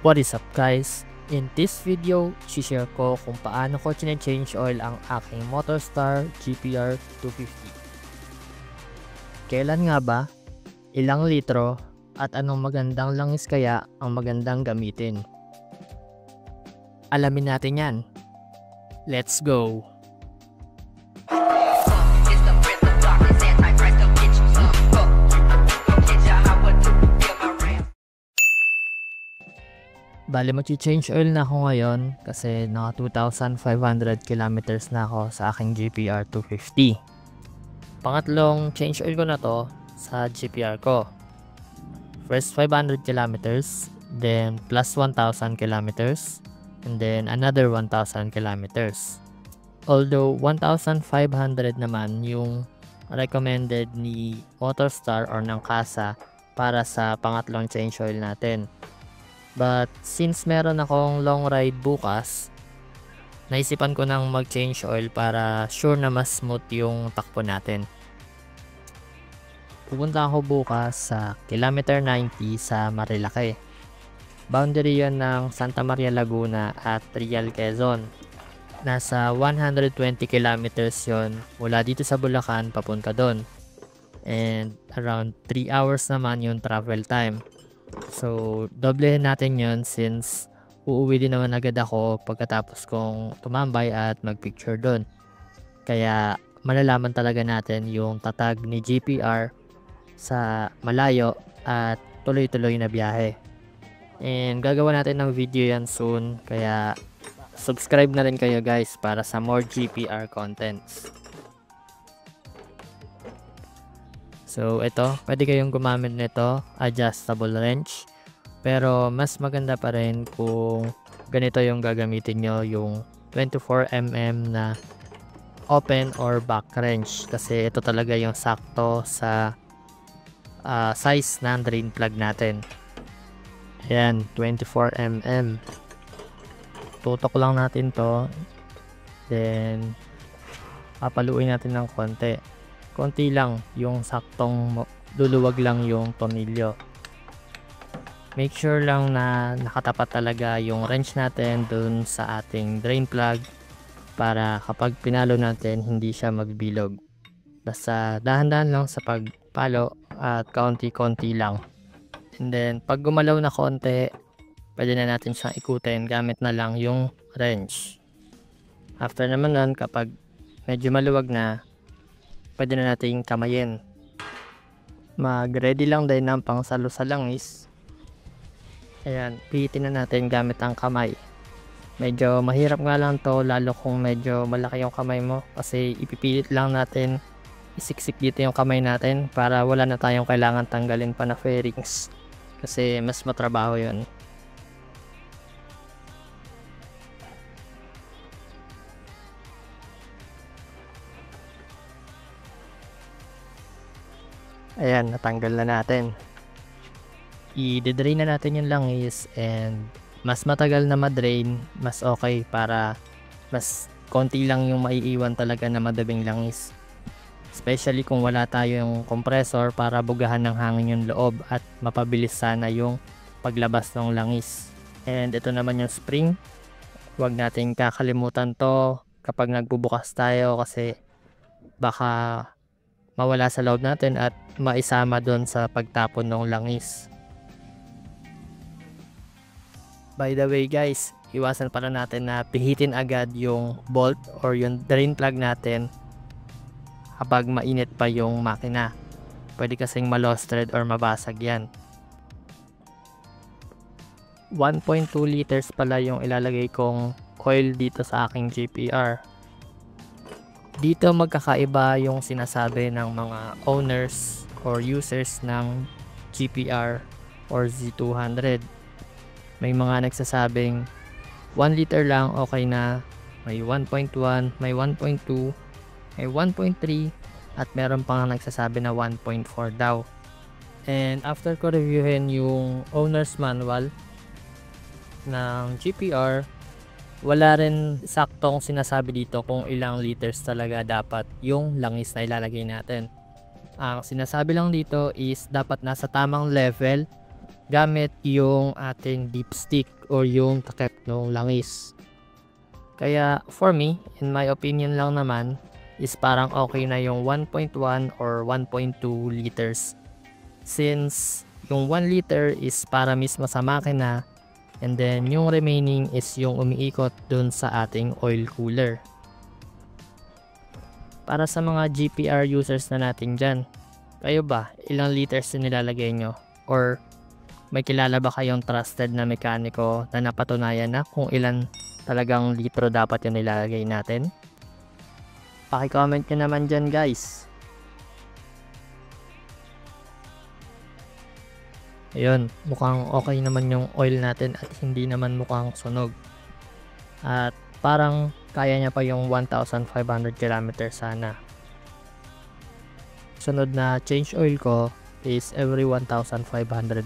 What is up guys? In this video, share ko kung paano ko change oil ang aking Motorstar GPR 250. Kailan nga ba? Ilang litro? At anong magandang langis kaya ang magandang gamitin? Alamin natin yan. Let's go! Bale, mag-change oil na ako ngayon kasi naka 2,500 kilometers na ako sa aking GPR 250. Pangatlong change oil ko na to sa GPR ko. First 500 kilometers, then plus 1,000 kilometers, and then another 1,000 kilometers. Although 1,500 naman yung recommended ni Motorstar or ng Kasa para sa pangatlong change oil natin. But since meron akong long ride bukas, naisipan ko nang mag-change oil para sure na mas smooth yung takbo natin. Pupunta ako bukas sa kilometer 90 sa Marilake. Boundary yan ng Santa Maria Laguna at Trial Quezon. Nasa 120 kilometers yon mula dito sa Bulacan papunta doon. And around 3 hours naman yung travel time. So, doblehin natin yon since uuwi din naman agad ako pagkatapos kong tumambay at magpicture doon. Kaya malalaman talaga natin yung tatag ni GPR sa malayo at tuloy-tuloy na biyahe. And gagawa natin ng video yan soon, kaya subscribe na rin kayo guys para sa more GPR contents. So ito, pwede kayong gumamit nito, adjustable wrench. Pero mas maganda pa rin kung ganito yung gagamitin nyo, yung 24mm na open or back wrench. Kasi ito talaga yung sakto sa size ng drain plug natin. Ayan, 24mm. Tutok lang natin to. Then, papaluin natin ng konti. Konti lang, yung saktong luluwag lang yung tornilyo. Make sure lang na nakatapat talaga yung wrench natin dun sa ating drain plug para kapag pinalo natin hindi siya magbilog. Basta dahan-dahan lang sa pagpalo at kaunti-konti lang. And then pag gumalaw na konti, pwede na natin siyang ikutin gamit na lang yung wrench. After naman nun, kapag medyo maluwag na, pwede na natin kamayin. Mag-ready lang din ng pangsalo sa langis. Ayan, pihitin na natin gamit ang kamay. Medyo mahirap nga lang to, lalo kung medyo malaki yung kamay mo. Kasi ipipilit lang natin, isiksik dito yung kamay natin para wala na tayong kailangan tanggalin pa na fairings. Kasi mas matrabaho yun. Ayan, natanggal na natin. I-drain na natin yung langis and mas matagal na ma-drain, mas okay para mas konti lang yung maiiwan talaga na madabing langis. Especially kung wala tayong compressor para bugahan ng hangin yung loob at mapabilis sana yung paglabas ng langis. And ito naman yung spring. Huwag natin kakalimutan to kapag nagbubukas tayo kasi baka mawala sa loob natin at maisama doon sa pagtapon ng langis. By the way guys, iwasan pala natin na pihitin agad yung bolt or yung drain plug natin kapag mainit pa yung makina. Pwede kasing ma-lost thread or mabasag yan. 1.2 liters pala yung ilalagay kong oil dito sa aking GPR. Dito magkakaiba yung sinasabi ng mga owners or users ng GPR or Z200. May mga nagsasabing 1 liter lang okay na, may 1.1, may 1.2, may 1.3 at meron pang nagsasabi na 1.4 daw. And after ko reviewin yung owner's manual ng GPR, wala rin saktong sinasabi dito kung ilang liters talaga dapat yung langis na ilalagay natin. Ang sinasabi lang dito is dapat nasa tamang level gamit yung ating dipstick or yung takip ng langis. Kaya for me, in my opinion lang naman, is parang okay na yung 1.1 or 1.2 liters. Since yung 1 liter is para mismo sa makina, and then yung remaining is yung umiikot dun sa ating oil cooler. Para sa mga GPR users na natin dyan, kayo ba, ilang liters yung nilalagay nyo? Or may kilala ba kayong trusted na mekaniko na napatunayan na kung ilan talagang litro dapat yung nilalagay natin? Paki-comment nyo naman dyan guys. Ayun, mukhang okay naman yung oil natin at hindi naman mukhang sunog. At parang kaya niya pa yung 1,500 km sana. Sunod na change oil ko is every 1,500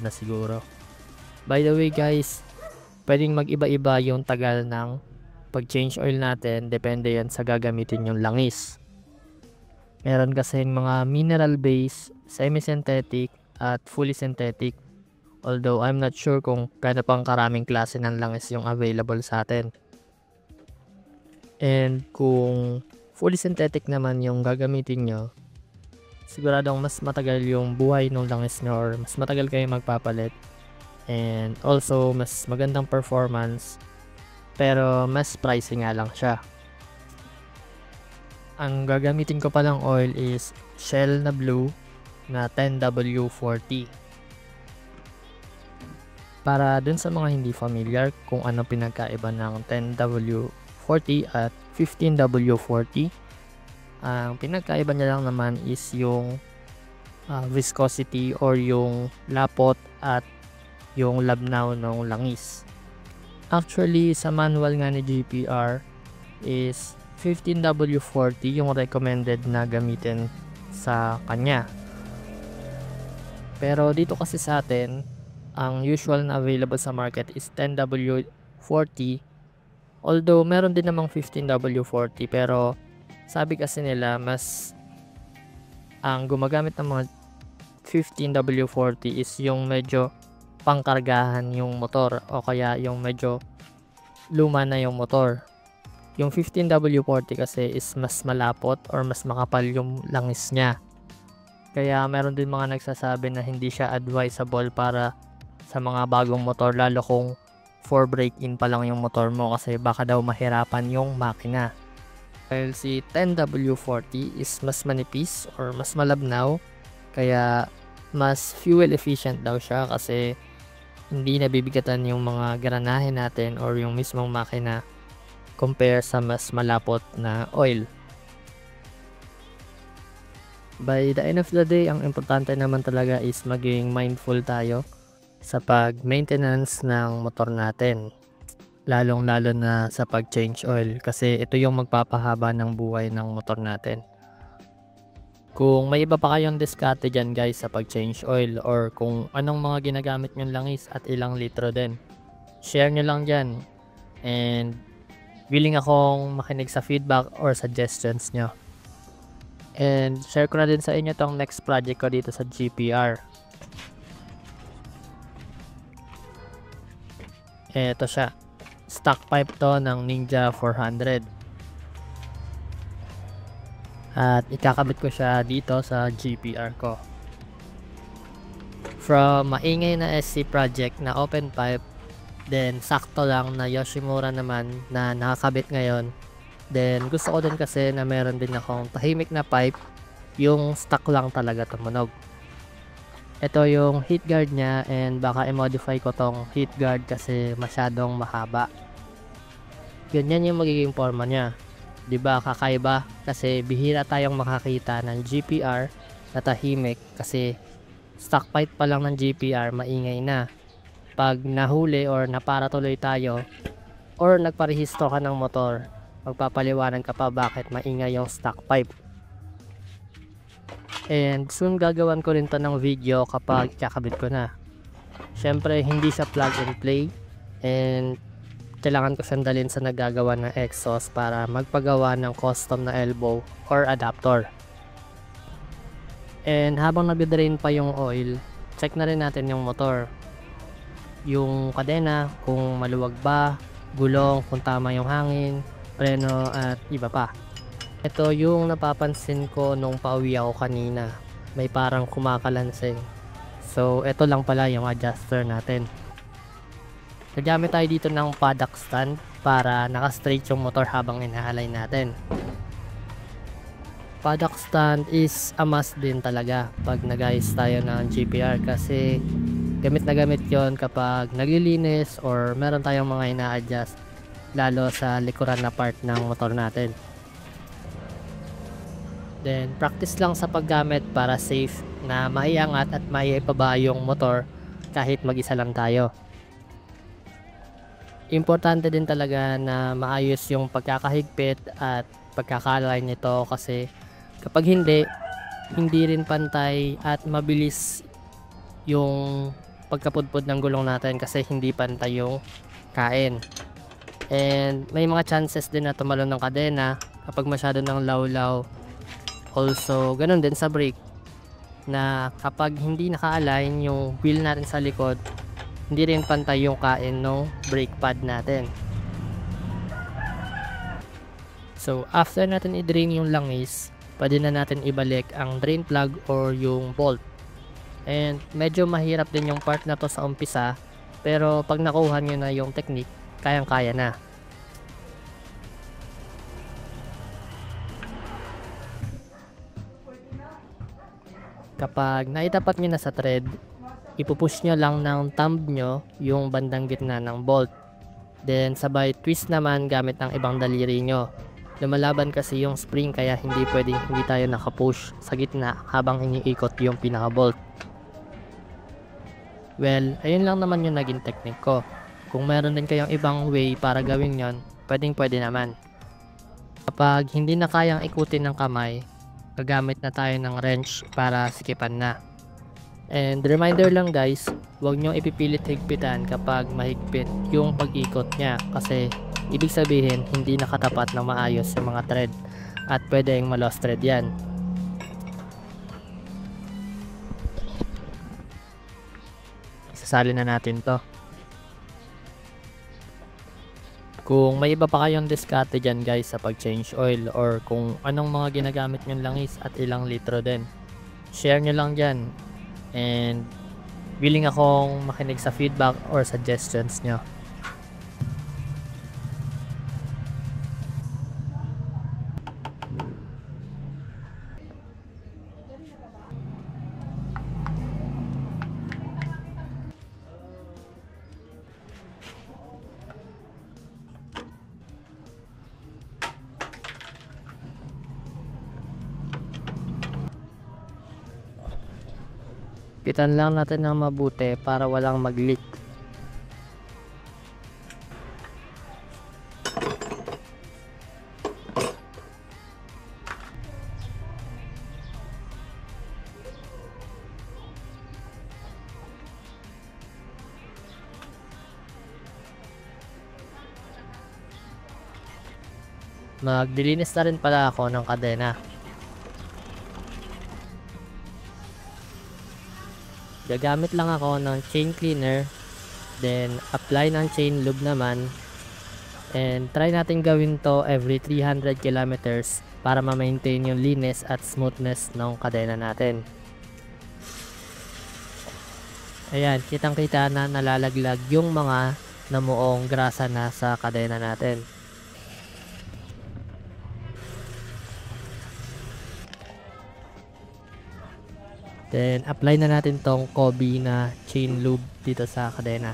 na siguro. By the way guys, pwedeng mag-iba-iba yung tagal ng pag-change oil natin, depende yan sa gagamitin yung langis. Meron kasi mga mineral base, semi-synthetic at fully synthetic. Although I'm not sure kung gaano pang karaming klase ng langis yung available sa atin. And kung fully synthetic naman yung gagamitin nyo, siguradong mas matagal yung buhay ng langis nyo or mas matagal kayo magpapalit. And also mas magandang performance, pero mas pricey nga lang siya. Ang gagamitin ko palang oil is Shell na blue na 10W40. Para dun sa mga hindi familiar kung ano pinagkaiba ng 10W40 at 15W40, ang pinagkaiba niya lang naman is yung viscosity or yung lapot at yung labnaw ng langis. Actually, sa manual nga ni GPR is 15W40 yung recommended na gamitin sa kanya. Pero dito kasi sa atin, ang usual na available sa market is 10W40. Although meron din namang 15W40, pero sabi kasi nila mas ang gumagamit ng mga 15W40 is yung medyo pangkargahan yung motor o kaya yung medyo luma na yung motor. Yung 15W40 kasi is mas malapot or mas makapal yung langis niya. Kaya meron din mga nagsasabi na hindi siya advisable para sa mga bagong motor, lalo kung 4 break-in pa lang yung motor mo kasi baka daw mahirapan yung makina. Dahil si 10W40 is mas manipis or mas malabnaw, kaya mas fuel efficient daw siya kasi hindi nabibigatan yung mga granahe natin or yung mismong makina compare sa mas malapot na oil. By the end of the day, ang importante naman talaga is maging mindful tayo sa pag-maintenance ng motor natin, lalong-lalo na sa pag-change oil kasi ito yung magpapahaba ng buhay ng motor natin. Kung may iba pa kayong diskarte dyan guys sa pag-change oil or kung anong mga ginagamit nyong langis at ilang litro din, share nyo lang dyan, and willing akong makinig sa feedback or suggestions nyo. And share ko na din sa inyo tong next project ko dito sa GPR. Ito siya, stock pipe to ng Ninja 400 at ikakabit ko siya dito sa GPR ko. From maingay na SC project na open pipe, then sakto lang na Yoshimura naman na nakakabit ngayon. Then gusto ko din kasi na meron din akong tahimik na pipe, yung stock lang talaga tumunog. Ito yung heat guard niya, and baka i-modify ko tong heat guard kasi masyadong mahaba. Ganyan yung magiging forma niya. Diba kakaiba? Kasi bihira tayong makakita ng GPR na tahimik kasi stock pipe pa lang ng GPR maingay na. Pag nahuli or napara tuloy tayo or nagparehistro ka ng motor, magpapaliwanag ka pa bakit maingay yung stock pipe. And soon gagawan ko rin to ng video kapag kakabit ko na. Syempre hindi siya plug and play, and kailangan ko siyang dalhin sa nagagawa ng exhaust para magpagawa ng custom na elbow or adapter. And habang nagde-drain pa yung oil, check na rin natin yung motor. yung kadena, kung maluwag ba, gulong, kung tama yung hangin, preno at iba pa. Ito yung napapansin ko nung pauwi ako kanina. May parang kumakalansing. So, ito lang pala yung adjuster natin. Nagamit tayo dito ng paddock stand para naka-straight yung motor habang inaalay natin. Paddock stand is a must din talaga pag nag-ayos tayo ng GPR kasi gamit na gamit yon kapag naglilinis or meron tayong mga ina-adjust lalo sa likuran na part ng motor natin. Then practice lang sa paggamit para safe na maiangat at maiibaba yung motor kahit mag-isa lang tayo. Importante din talaga na maayos yung pagkakahigpit at pagkakalay nito kasi kapag hindi rin pantay at mabilis yung pagkapudpud ng gulong natin kasi hindi pantay yung kain. And may mga chances din na tumalon ng kadena kapag masyado ng lawlaw. Also, ganun din sa brake na kapag hindi naka-align yung wheel natin sa likod, hindi rin pantay yung kain ng brake pad natin. So, after natin i-drain yung langis, pwede na natin ibalik ang drain plug or yung bolt. And medyo mahirap din yung part na to sa umpisa, pero pag nakuha nyo na yung technique, kayang-kaya na. Kapag naitapat nyo na sa thread, ipupush nyo lang ng thumb nyo yung bandang gitna ng bolt. Then sabay twist naman gamit ng ibang daliri nyo. Lumalaban kasi yung spring kaya hindi tayo nakapush sa gitna habang iniikot yung pinaka bolt. Well, ayun lang naman yung naging technique ko. Kung meron din kayong ibang way para gawin yon, pwede naman. Kapag hindi na kayang ikutin ng kamay, gagamit na tayo ng wrench para sikipan na. And reminder lang guys, huwag nyo ipipilit higpitan kapag mahigpit yung pag-ikot nya kasi ibig sabihin hindi nakatapat ng maayos yung mga thread at pwedeng ma-lost thread yan. Isasali na natin to. Kung may iba pa kayong diskarte dyan guys sa pag-change oil or kung anong mga ginagamit nyong langis at ilang litro din, share nyo lang dyan. And willing akong makinig sa feedback or suggestions nyo. Pitan lang natin ng mabuti para walang mag-leak. Magdilinis na rin pala ako ng kadena. Gagamit lang ako ng chain cleaner, then apply ng chain lube naman, and try natin gawin to every 300 kilometers para ma-maintain yung linis at smoothness ng kadena natin. Ayan, kitang kita na nalalaglag yung mga namuong grasa na sa kadena natin. Then, apply na natin tong Kobe na chain lube dito sa kadena.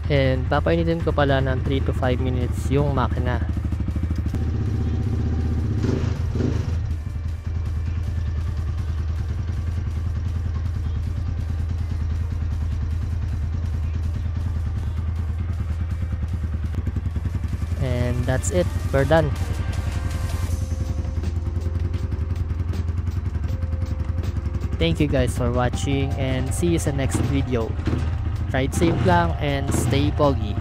And papainitin ko pala ng 3 to 5 minutes yung makina. And that's it, we're done. Thank you guys for watching and see you sa next video. Ride safe lang and stay pogi.